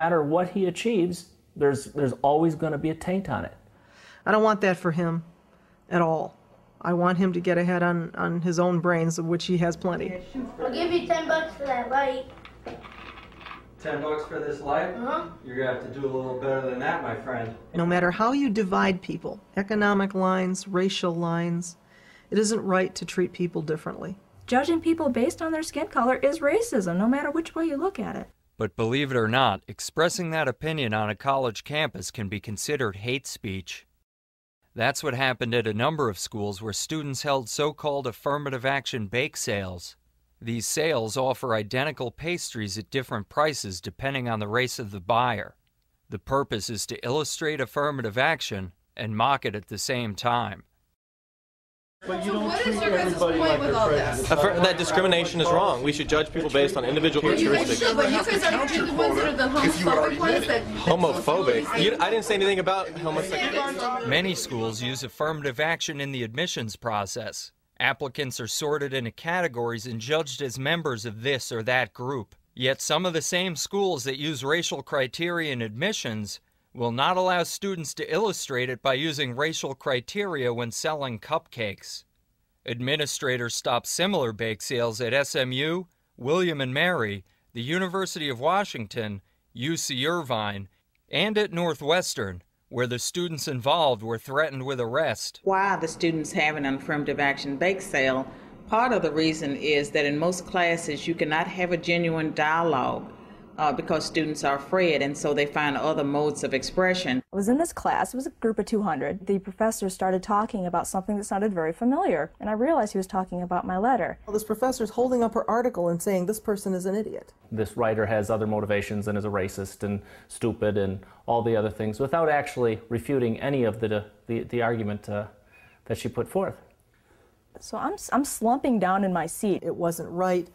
No matter what he achieves, there's always going to be a taint on it. I don't want that for him at all. I want him to get ahead on his own brains, of which he has plenty. I'll give you $10 for that light. $10 for this light? Uh-huh. You're going to have to do a little better than that, my friend. No matter how you divide people, economic lines, racial lines, it isn't right to treat people differently. Judging people based on their skin color is racism, no matter which way you look at it. But believe it or not, expressing that opinion on a college campus can be considered hate speech. That's what happened at a number of schools where students held so-called affirmative action bake sales. These sales offer identical pastries at different prices depending on the race of the buyer. The purpose is to illustrate affirmative action and mock it at the same time. But you don't treat everybody like they're prejudiced. That discrimination is wrong. We should judge people based on individual characteristics. But you guys are the ones that are the homophobic ones that... Homophobic? I didn't say anything about homosexuality. Many schools use affirmative action in the admissions process. Applicants are sorted into categories and judged as members of this or that group. Yet some of the same schools that use racial criteria in admissions will not allow students to illustrate it by using racial criteria when selling cupcakes. Administrators stop similar bake sales at SMU, William and Mary, the University of Washington, UC Irvine, and at Northwestern, where the students involved were threatened with arrest. Why the students having an affirmative action bake sale, part of the reason is that in most classes you cannot have a genuine dialogue because students are afraid, and so they find other modes of expression. I was in this class, it was a group of 200. The professor started talking about something that sounded very familiar, and I realized he was talking about my letter. Well, this professor's holding up her article and saying this person is an idiot. This writer has other motivations and is a racist and stupid and all the other things without actually refuting any of the argument that she put forth. So I'm slumping down in my seat. It wasn't right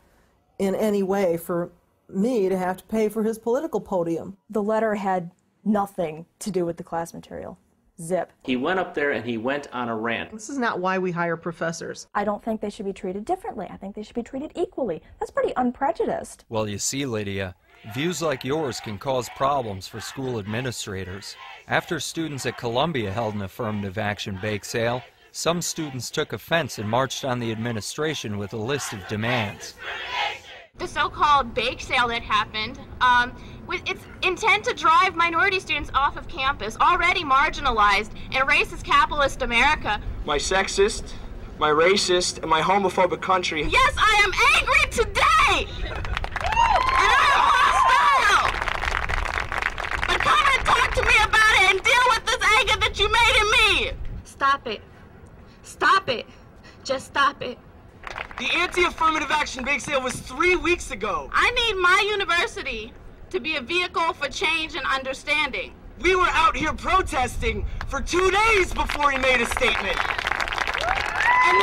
in any way for me to have to pay for his political podium. The letter had nothing to do with the class material. Zip. He went up there and he went on a rant. This is not why we hire professors. I don't think they should be treated differently. I think they should be treated equally. That's pretty unprejudiced. Well, you see, Lydia, views like yours can cause problems for school administrators. After students at Columbia held an affirmative action bake sale, some students took offense and marched on the administration with a list of demands. The so-called bake sale that happened, with its intent to drive minority students off of campus, already marginalized in a racist capitalist America. My sexist, my racist, and my homophobic country. Yes, I am angry today! And I am hostile! But come and talk to me about it and deal with this anger that you made in me! Stop it. Stop it. Just stop it. The anti-affirmative action bake sale was 3 weeks ago. I need my university to be a vehicle for change and understanding. We were out here protesting for 2 days before he made a statement. And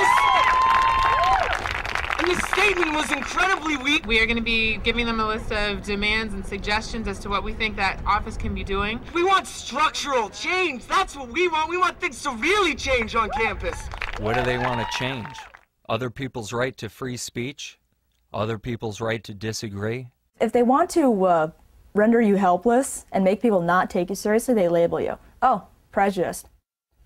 this statement was incredibly weak. We are going to be giving them a list of demands and suggestions as to what we think that office can be doing. We want structural change. That's what we want. We want things to really change on campus. What do they want to change? Other people's right to free speech? Other people's right to disagree? If they want to render you helpless and make people not take you seriously, they label you. Oh, prejudiced.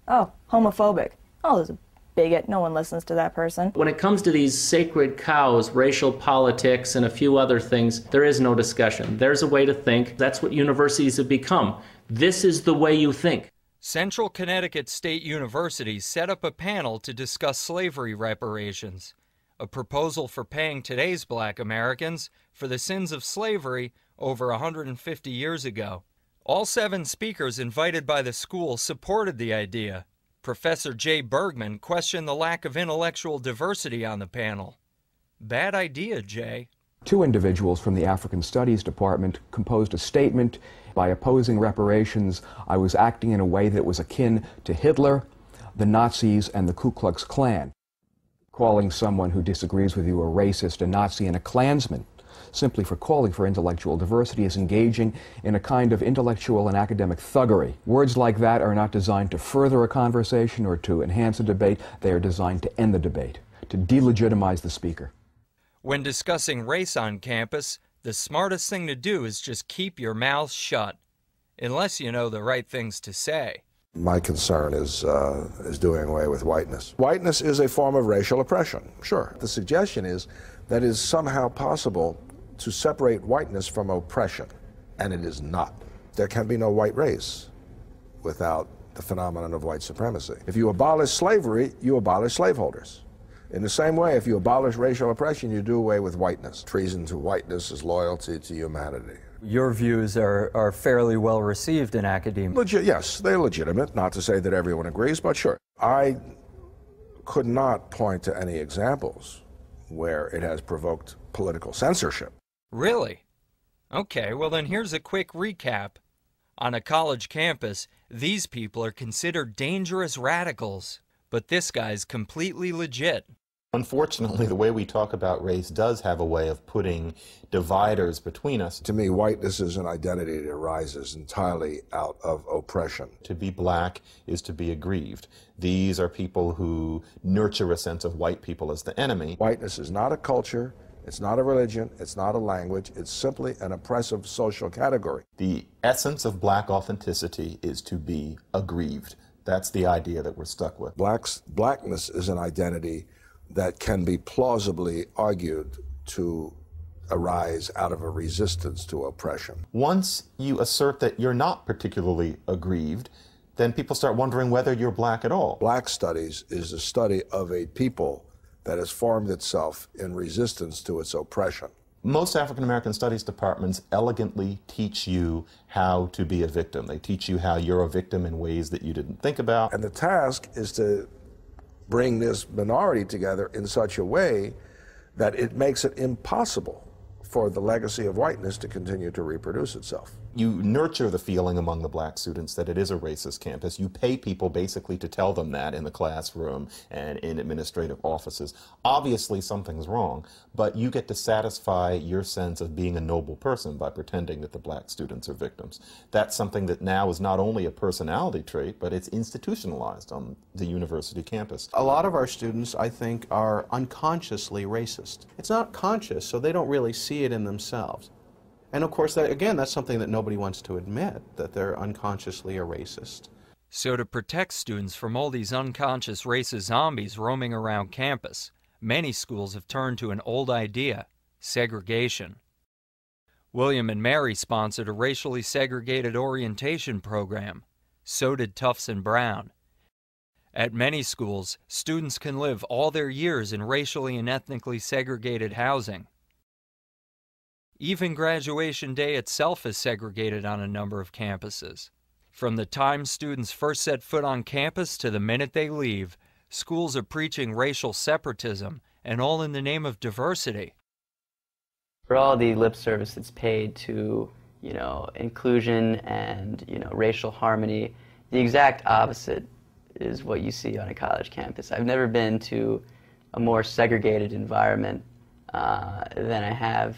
Oh, homophobic. Oh, there's a bigot. No one listens to that person. When it comes to these sacred cows, racial politics, and a few other things, there is no discussion. There's a way to think. That's what universities have become. This is the way you think. Central Connecticut State University set up a panel to discuss slavery reparations, a proposal for paying today's black Americans for the sins of slavery over 150 years ago. All 7 speakers invited by the school supported the idea. Professor Jay Bergman questioned the lack of intellectual diversity on the panel. Bad idea, Jay. 2 individuals from the African Studies Department composed a statement. By opposing reparations, I was acting in a way that was akin to Hitler, the Nazis, and the Ku Klux Klan. Calling someone who disagrees with you a racist, a Nazi, and a Klansman simply for calling for intellectual diversity is engaging in a kind of intellectual and academic thuggery. Words like that are not designed to further a conversation or to enhance a debate. They are designed to end the debate, to delegitimize the speaker. When discussing race on campus, the smartest thing to do is just keep your mouth shut, unless you know the right things to say. My concern is doing away with whiteness. Whiteness is a form of racial oppression, sure. The suggestion is that it is somehow possible to separate whiteness from oppression, and it is not. There can be no white race without the phenomenon of white supremacy. If you abolish slavery, you abolish slaveholders. In the same way, if you abolish racial oppression, you do away with whiteness. Treason to whiteness is loyalty to humanity. Your views are fairly well received in academia. Yes, they're legitimate, not to say that everyone agrees, but sure. I could not point to any examples where it has provoked political censorship. Really? Okay, well then here's a quick recap. On a college campus, these people are considered dangerous radicals, but this guy's completely legit. Unfortunately, the way we talk about race does have a way of putting dividers between us. To me, whiteness is an identity that arises entirely out of oppression. To be black is to be aggrieved. These are people who nurture a sense of white people as the enemy. Whiteness is not a culture, it's not a religion, it's not a language, it's simply an oppressive social category. The essence of black authenticity is to be aggrieved. That's the idea that we're stuck with. Blackness is an identity that can be plausibly argued to arise out of a resistance to oppression. Once you assert that you're not particularly aggrieved, then people start wondering whether you're black at all. Black studies is the study of a people that has formed itself in resistance to its oppression. Most African American studies departments elegantly teach you how to be a victim. They teach you how you're a victim in ways that you didn't think about. And the task is to bring this minority together in such a way that it makes it impossible for the legacy of whiteness to continue to reproduce itself. You nurture the feeling among the black students that it is a racist campus. You pay people basically to tell them that in the classroom and in administrative offices. Obviously something's wrong, but you get to satisfy your sense of being a noble person by pretending that the black students are victims. That's something that now is not only a personality trait, but it's institutionalized on the university campus. A lot of our students, I think, are unconsciously racist. It's not conscious, so they don't really see it in themselves. And of course, that's something that nobody wants to admit, that they're unconsciously a racist. So to protect students from all these unconscious racist zombies roaming around campus, many schools have turned to an old idea, segregation. William and Mary sponsored a racially segregated orientation program. So did Tufts and Brown. At many schools, students can live all their years in racially and ethnically segregated housing. Even graduation day itself is segregated on a number of campuses. From the time students first set foot on campus to the minute they leave, schools are preaching racial separatism, and all in the name of diversity. For all the lip service that's paid to, inclusion and, racial harmony, the exact opposite is what you see on a college campus. I've never been to a more segregated environment than I have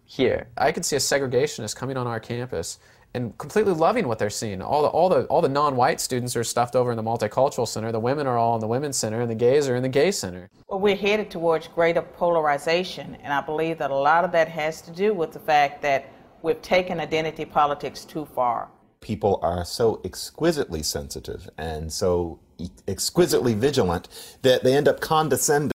here. I could see a segregationist coming on our campus and completely loving what they're seeing. All the non-white students are stuffed over in the multicultural center. The women are all in the women's center, and the gays are in the gay center. Well, we're headed towards greater polarization, and I believe that a lot of that has to do with the fact that we've taken identity politics too far. People are so exquisitely sensitive and so exquisitely vigilant that they end up condescending